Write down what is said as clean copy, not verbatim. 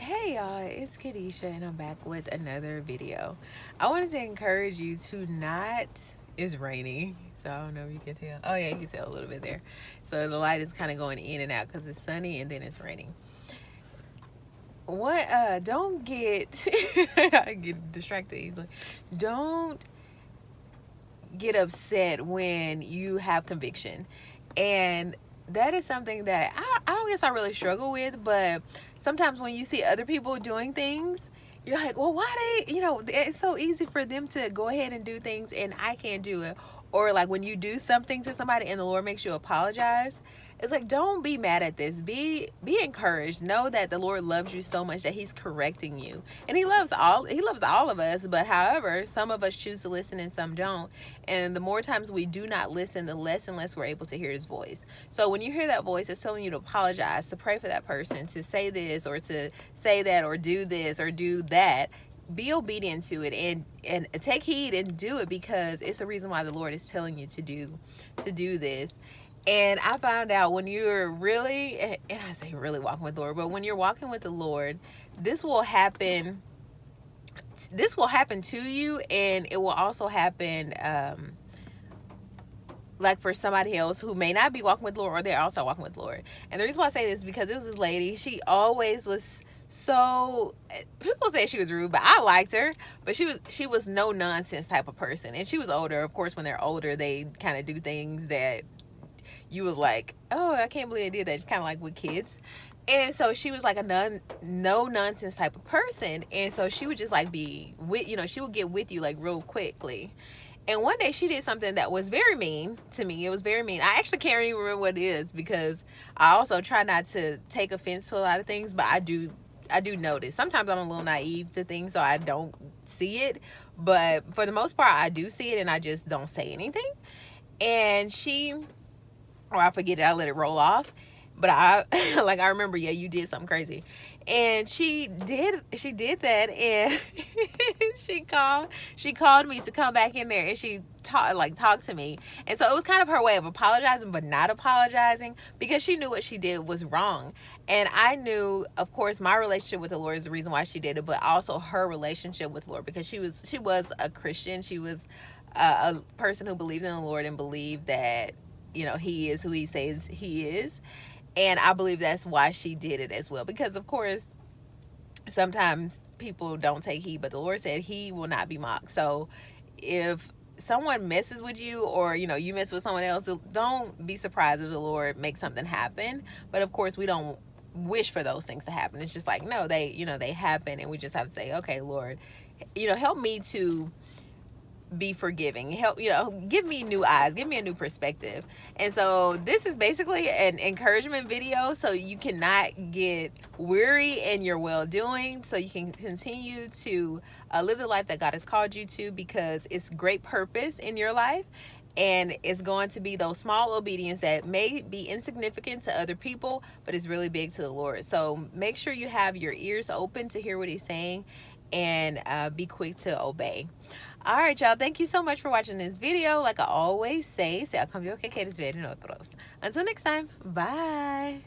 Hey y'all, it's Kadisha and I'm back with another video. I wanted to encourage you to not, it's raining, so I don't know if you can tell. Oh yeah, you can tell a little bit there. So the light is kind of going in and out because it's sunny and then it's raining. Don't get, I get distracted easily. Don't get upset when you have conviction. And that is something that I don't guess I really struggle with, but sometimes when you see other people doing things, you're like, well, why it's so easy for them to go ahead and do things and I can't do it. Or like when you do something to somebody and the Lord makes you apologize, it's like, don't be mad at this. Be encouraged. Know that the Lord loves you so much that He's correcting you, and He loves all of us. But however, some of us choose to listen and some don't. And the more times we do not listen, the less and less we're able to hear His voice. So when you hear that voice, it's telling you to apologize, to pray for that person, to say this or to say that or do this or do that. Be obedient to it and take heed and do it, because it's a reason why the Lord is telling you to do this. And I found out when you're really, and I say really walking with the Lord, but when you're walking with the Lord, this will happen. This will happen to you, and it will also happen like for somebody else who may not be walking with the Lord, or they're also walking with the Lord. And the reason why I say this is because it was this lady. She always was so, people say she was rude, but I liked her. But she was no nonsense type of person, and she was older. Of course, when they're older, they kind of do things that you was like, oh, I can't believe I did that. It's kind of like with kids. And so she was like a no nonsense type of person. And so she would just like be with, she would get with you like real quickly. And one day she did something that was very mean to me. It was very mean. I actually can't even remember what it is, because I also try not to take offense to a lot of things, but I do notice. Sometimes I'm a little naive to things, so I don't see it. But for the most part, I do see it, and I just don't say anything. And or I forget it, I let it roll off. But I like, I remember, yeah, you did something crazy. And she did that, and she called me to come back in there, and she talked to me. And so it was kind of her way of apologizing but not apologizing, because she knew what she did was wrong. And I knew, of course, my relationship with the Lord is the reason why she did it, but also her relationship with the Lord, because she was a Christian. She was a person who believed in the Lord and believed that He is who He says He is. And I believe that's why she did it as well, because of course sometimes people don't take heed, but the Lord said He will not be mocked. So if someone messes with you, or you mess with someone else, don't be surprised if the Lord makes something happen. But of course we don't wish for those things to happen. It's just like, no, they happen, and we just have to say, okay, Lord, help me to be forgiving. Help, give me new eyes, give me a new perspective. And so this is basically an encouragement video, so you cannot get weary in your well doing, so you can continue to live the life that God has called you to, because it's great purpose in your life. And it's going to be those small obedience that may be insignificant to other people, but it's really big to the Lord. So make sure you have your ears open to hear what He's saying, and be quick to obey. All right, y'all. Thank you so much for watching this video. Like I always say, se a cambio que quieres ver en otros. Until next time, bye.